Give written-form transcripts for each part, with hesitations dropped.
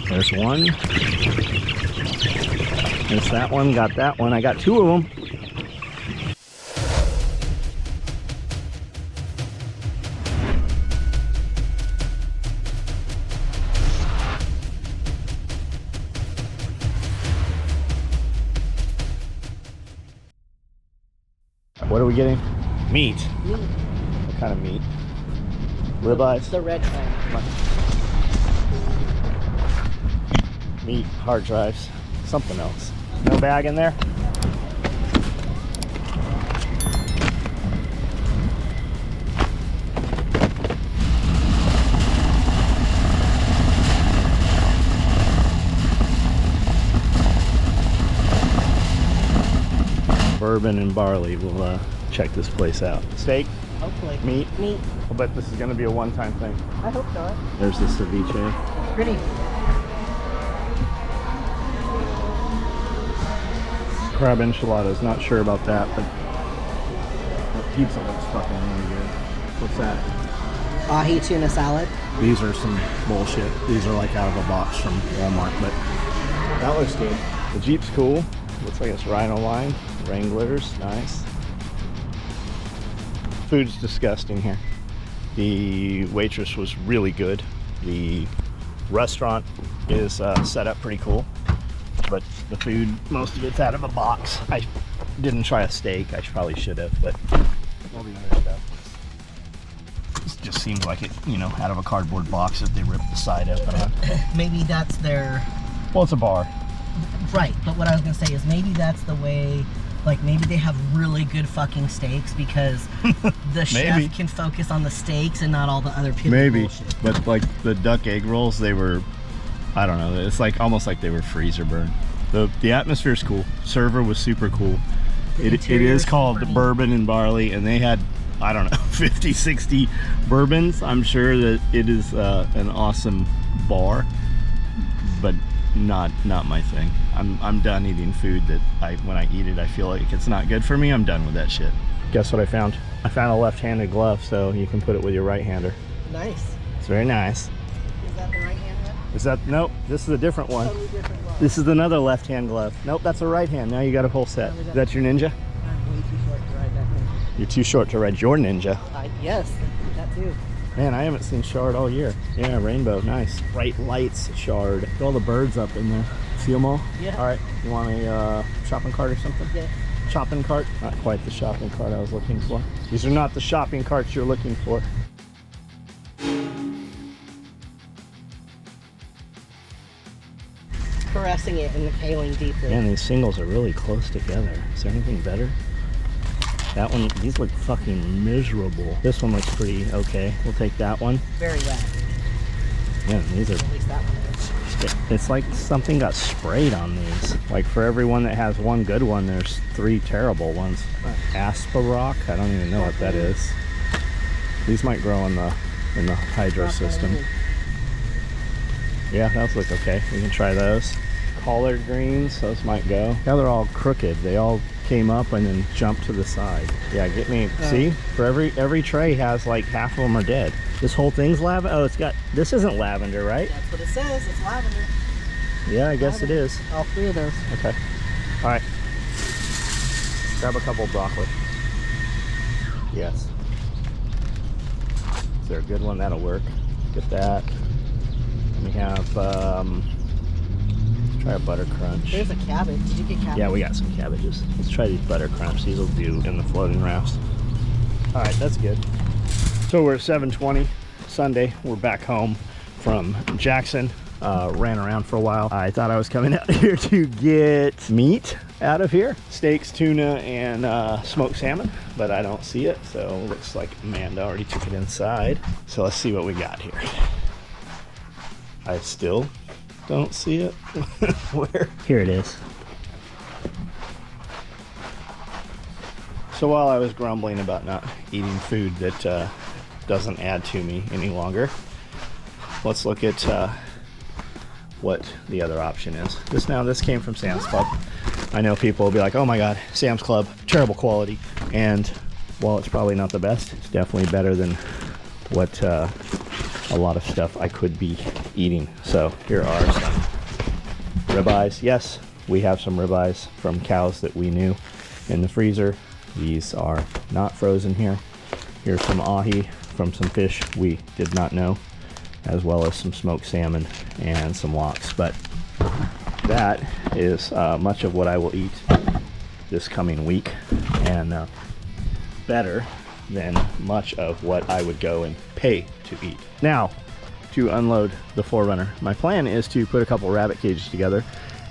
There's one. There's that one. Got that one. I got two of them. What are we getting? Meat. Meat. What kind of meat? Ribeyes? The red kind. Meat, hard drives, something else. No bag in there? Bourbon and barley. We'll check this place out. Steak? Hopefully. Meat? Meat. I'll bet this is going to be a one-time thing. I hope not. There's the ceviche. Pretty. Crab enchiladas. Not sure about that, but that pizza looks fucking really good. What's that? Ahi tuna salad. These are some bullshit. These are like out of a box from Walmart, but that looks good. The Jeep's cool. Looks like it's Rhino line. Wranglers, nice. Food's disgusting here. The waitress was really good. The restaurant is set up pretty cool, but the food, most of it's out of a box. I didn't try a steak. I probably should have, but all the other stuff. This just seems like it, you know, out of a cardboard box that they ripped the side open on. Maybe that's their... Well, it's a bar. Right, but what I was gonna say is maybe that's the way, like maybe they have really good fucking steaks because the chef can focus on the steaks and not all the other people. Maybe, but like the duck egg rolls, they were, I don't know, it's like almost like they were freezer burned. The atmosphere's cool. Server was super cool. It is called the Bourbon and Barley, and they had, I don't know, 50, 60 bourbons. I'm sure that it is an awesome bar, but not my thing. I'm done eating food that when I eat it I feel like it's not good for me. I'm done with that shit. Guess what I found? I found a left-handed glove, so you can put it with your right-hander. Nice. It's very nice. Is that the right hand one? Is that, nope, this is a different one. Totally different glove. This is another left-hand glove. Nope, that's a right hand. Now you got a whole set. Is that your Ninja? I'm way too short to ride that thing. You're too short to ride your Ninja. Yes, that too. Man, I haven't seen Shard all year. Yeah, rainbow, nice. Bright lights, Shard. Got all the birds up in there. See them all? Yeah. All right, you want a shopping cart or something? Yeah. Shopping cart? Not quite the shopping cart I was looking for. These are not the shopping carts you're looking for. Caressing it and inhaling deeply. Man, these singles are really close together. Is there anything better? That one, these look fucking miserable. This one looks pretty okay. We'll take that one. Very wet. Yeah, these are... At least that one is. It's like something got sprayed on these. Like for every one that has one good one, there's 3 terrible ones. Asparock? I don't even know what that is. These might grow in the hydro system. Yeah, those look okay. We can try those. Collard greens, those might go. Now they're all crooked. They all came up and then jumped to the side. Yeah, get me. See, for every tray has like half of them are dead. This whole thing's lavender. Oh, it's got. This isn't lavender, right? That's what it says. It's lavender. Yeah, I guess it is. All 3 of those. Okay. All right. Grab a couple of broccoli. Yes. Is there a good one that'll work? Get that. We have. Let's try a butter crunch. There's a cabbage. Did you get cabbage? Yeah, we got some cabbages. Let's try these butter crunch. These will do in the floating rafts. All right, that's good. So we're at 7:20 Sunday. We're back home from Jackson. Ran around for a while. I thought I was coming out here to get meat out of here. Steaks, tuna, and smoked salmon, but I don't see it. So it looks like Amanda already took it inside. So let's see what we got here. I still don't see it. Where? Here it is. So while I was grumbling about not eating food that doesn't add to me any longer, let's look at what the other option is. This came from Sam's Club. I know people will be like, oh my god, Sam's Club, terrible quality. And while it's probably not the best, it's definitely better than what a lot of stuff I could be eating. So here are some Ribeyes. Yes, we have some ribeyes from cows that we knew in the freezer. These are not frozen here. Here's some ahi from some fish we did not know, as well as some smoked salmon and some lox. But that is much of what I will eat this coming week, and better than much of what I would go and pay to eat. Now, to unload the 4Runner, my plan is to put a couple rabbit cages together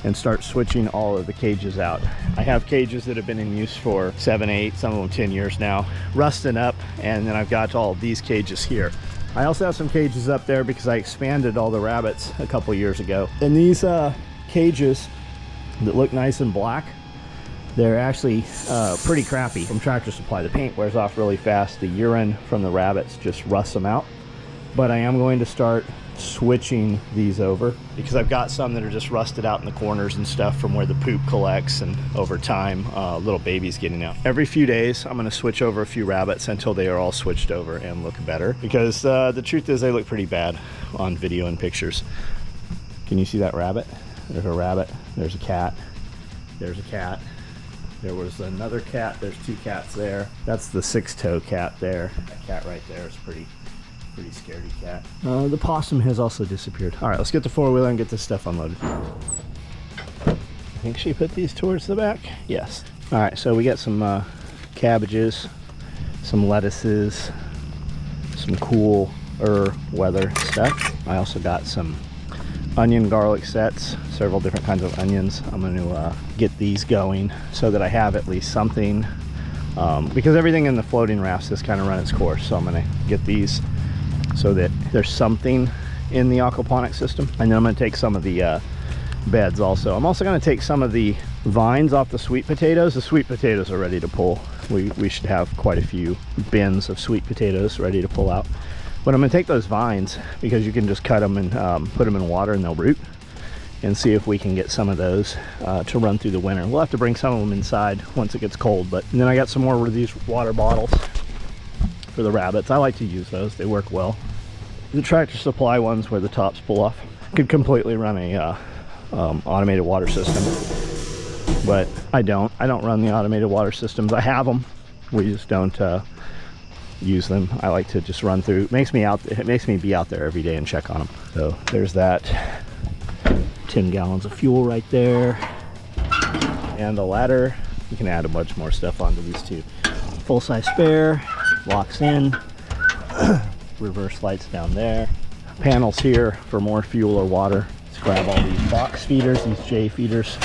and start switching all of the cages out. I have cages that have been in use for 7, 8, some of them 10 years now, rusting up, and then I've got all of these cages here. I also have some cages up there because I expanded all the rabbits a couple years ago. And these cages that look nice and black, they're actually pretty crappy from Tractor Supply. The paint wears off really fast. The urine from the rabbits just rusts them out. But I am going to start switching these over because I've got some that are just rusted out in the corners and stuff from where the poop collects, and over time little babies getting out. Every few days I'm going to switch over a few rabbits until they are all switched over and look better, because the truth is they look pretty bad on video and pictures. Can you see that rabbit? There's a rabbit, there's a cat, there's a cat, there was another cat, there's 2 cats there. That's the 6-toe cat there. That cat right there is pretty scaredy cat. The possum has also disappeared. All right, let's get the 4-wheeler and get this stuff unloaded. I think she put these towards the back. Yes. All right, so we got some cabbages, some lettuces, some cooler weather stuff. I also got some onion garlic sets, several different kinds of onions. I'm going to get these going so that I have at least something, because everything in the floating rafts has kind of run its course. So I'm going to get these so that there's something in the aquaponics system. And then I'm going to take some of the beds also. I'm also going to take some of the vines off the sweet potatoes. The sweet potatoes are ready to pull. We should have quite a few bins of sweet potatoes ready to pull out. But I'm going to take those vines because you can just cut them and put them in water and they'll root, and see if we can get some of those to run through the winter. We'll have to bring some of them inside once it gets cold. But and then I got some more of these water bottles for the rabbits. I like to use those. They work well. The Tractor Supply ones where the tops pull off could completely run a automated water system, but I don't run the automated water systems. I have them, we just don't use them. I like to just run through. It makes me be out there every day and check on them. So there's that 10 gallons of fuel right there, and the ladder. You can add a bunch more stuff onto these too. Full-size spare, locks in, reverse lights down there, panels here for more fuel or water. Let's grab all these box feeders, these J feeders.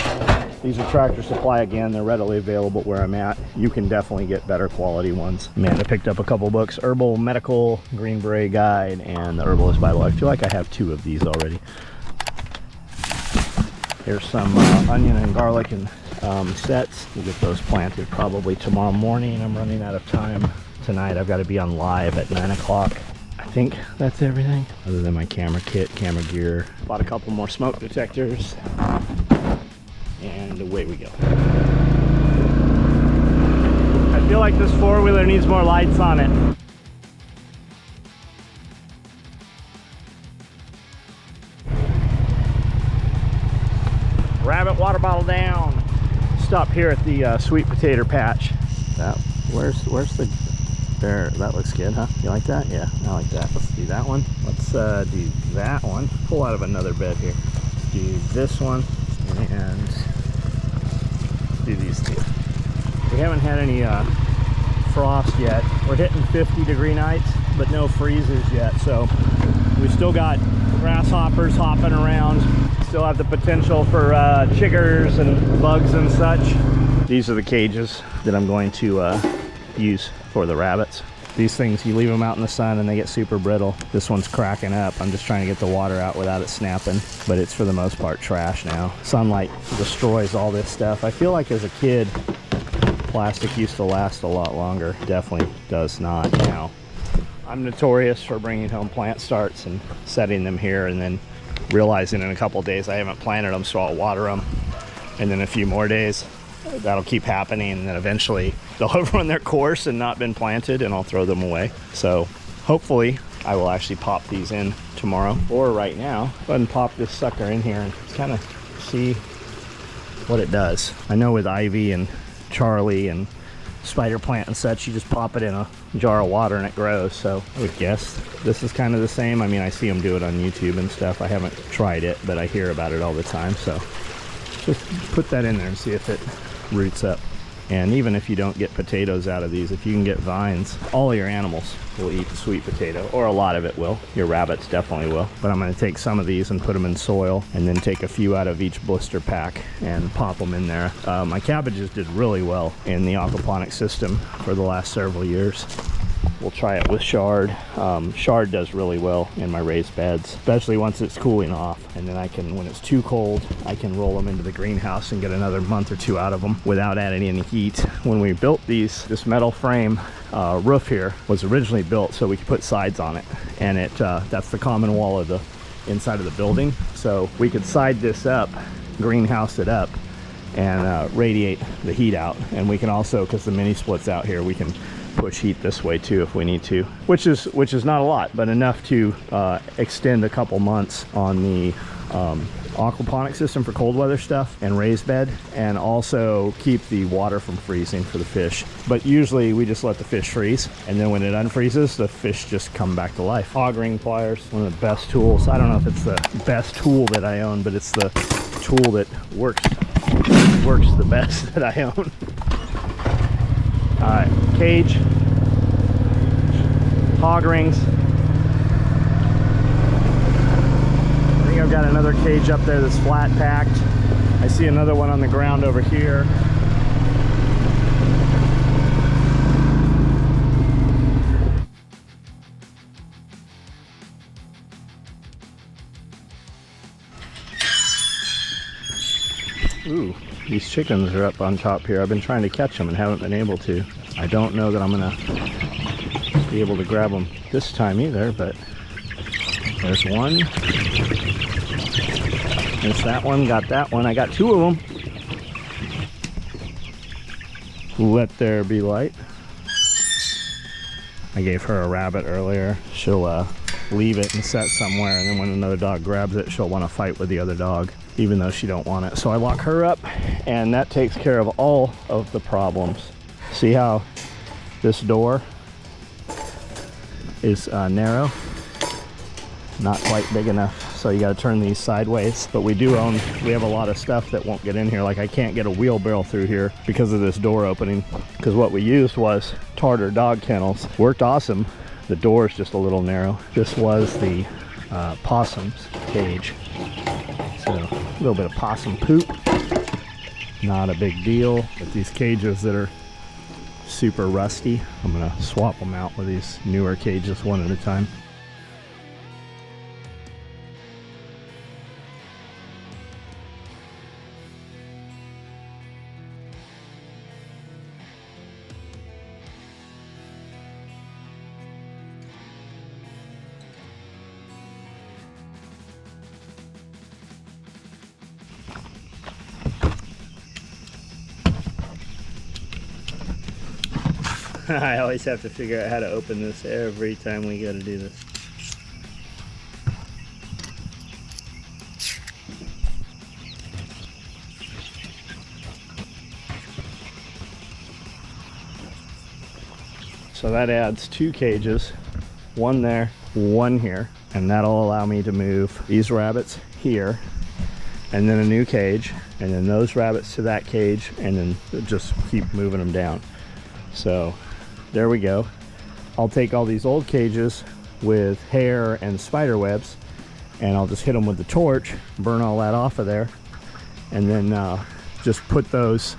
These are Tractor Supply again. They're readily available where I'm at. You can definitely get better quality ones. Amanda picked up a couple books, Herbal Medical, Green Beret Guide, and the Herbalist Bible. I feel like I have 2 of these already. Here's some onion and garlic and sets. We'll get those planted probably tomorrow morning. I'm running out of time tonight. I've got to be on live at 9 o'clock. I think that's everything other than my camera kit, camera gear. Bought a couple more smoke detectors. And away we go. I feel like this 4-wheeler needs more lights on it. Rabbit water bottle down. Stop here at the sweet potato patch. Where's the, there, that looks good, huh? You like that? Yeah, I like that. Let's do that one. Let's do that one. Pull out of another bed here. Let's do this one and do these 2. We haven't had any frost yet. We're hitting 50-degree nights, but no freezes yet. So we still got grasshoppers hopping around. Still have the potential for chiggers and bugs and such. These are the cages that I'm going to use for the rabbits. These things, you leave them out in the sun and they get super brittle. This one's cracking up. I'm just trying to get the water out without it snapping, but it's for the most part trash now. Sunlight destroys all this stuff. I feel like as a kid, plastic used to last a lot longer. Definitely does not now. I'm notorious for bringing home plant starts and setting them here and then realizing in a couple days I haven't planted them, so I'll water them. And then a few more days, that'll keep happening, and then eventually they'll have run their course and not been planted, and I'll throw them away. So hopefully I will actually pop these in tomorrow or right now. Go ahead and pop this sucker in here and kind of see what it does. I know with Ivy and Charlie and spider plant and such, you just pop it in a jar of water and it grows. So I would guess this is kind of the same. I mean, I see them do it on YouTube and stuff. I haven't tried it, but I hear about it all the time. So just put that in there and see if it roots up. And even if you don't get potatoes out of these, if you can get vines, all of your animals will eat the sweet potato, or a lot of it will. Your rabbits definitely will. But I'm going to take some of these and put them in soil, and then take a few out of each blister pack and pop them in there. My cabbages did really well in the aquaponic system for the last several years. We'll try it with chard. Chard does really well in my raised beds, especially once it's cooling off. And then I can, when it's too cold, I can roll them into the greenhouse and get another month or two out of them without adding any heat. When we built these, this metal frame roof here was originally built so we could put sides on it. And that's the common wall of the inside of the building. So we could side this up, greenhouse it up, and radiate the heat out. And we can also, because the mini split's out here, we can push heat this way too if we need to, which is not a lot, but enough to extend a couple months on the aquaponic system for cold weather stuff and raised bed, and also keep the water from freezing for the fish. But usually we just let the fish freeze, and then when it unfreezes, the fish just come back to life. Hog ring pliers, one of the best tools. I don't know if it's the best tool that I own, but it's the tool that works the best that I own. All right, cage, hog rings. I think I've got another cage up there that's flat packed. I see another one on the ground over here. Ooh, these chickens are up on top here. I've been trying to catch them and haven't been able to. I don't know that I'm gonna be able to grab them this time either, but there's one. There's that one, got that one. I got two of them. Let there be light. I gave her a rabbit earlier. She'll leave it and set somewhere, and then when another dog grabs it, she'll want to fight with the other dog, even though she don't want it. So I lock her up, and that takes care of all of the problems. See how this door is narrow? Not quite big enough, so you got to turn these sideways. But we have a lot of stuff that won't get in here. Like I can't get a wheelbarrow through here because of this door opening, because what we used was Tartar dog kennels. Worked awesome. The door is just a little narrow. This was the possum's cage. So a little bit of possum poop, not a big deal. But these cages that are super rusty, I'm gonna swap them out with these newer cages one at a time. I always have to figure out how to open this every time we got to do this. So that adds two cages, one there, one here, and that'll allow me to move these rabbits here, and then a new cage, and then those rabbits to that cage, and then just keep moving them down. So there we go. I'll take all these old cages with hair and spider webs, and I'll just hit them with the torch, burn all that off of there, and then just put those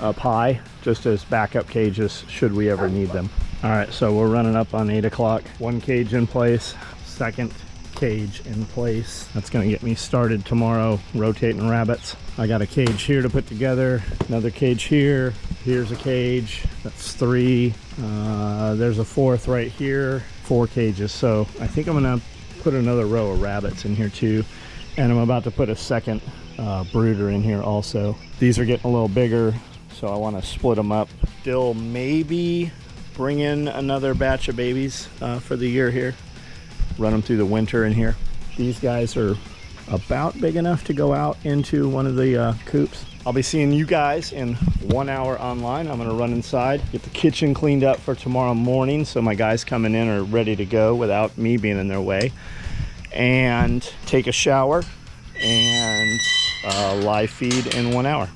up high just as backup cages should we ever need them. All right, so we're running up on 8 o'clock. One cage in place, second cage in place. That's gonna get me started tomorrow rotating rabbits. I got a cage here to put together, another cage here, here's a cage, that's 3. There's a 4th right here, 4 cages. So I think I'm gonna put another row of rabbits in here too, and I'm about to put a second brooder in here also. These are getting a little bigger, so I want to split them up. Still maybe bring in another batch of babies for the year here, run them through the winter in here. These guys are about big enough to go out into one of the coops. I'll be seeing you guys in 1 hour online. I'm gonna run inside, get the kitchen cleaned up for tomorrow morning so my guys coming in are ready to go without me being in their way, and take a shower and live feed in 1 hour.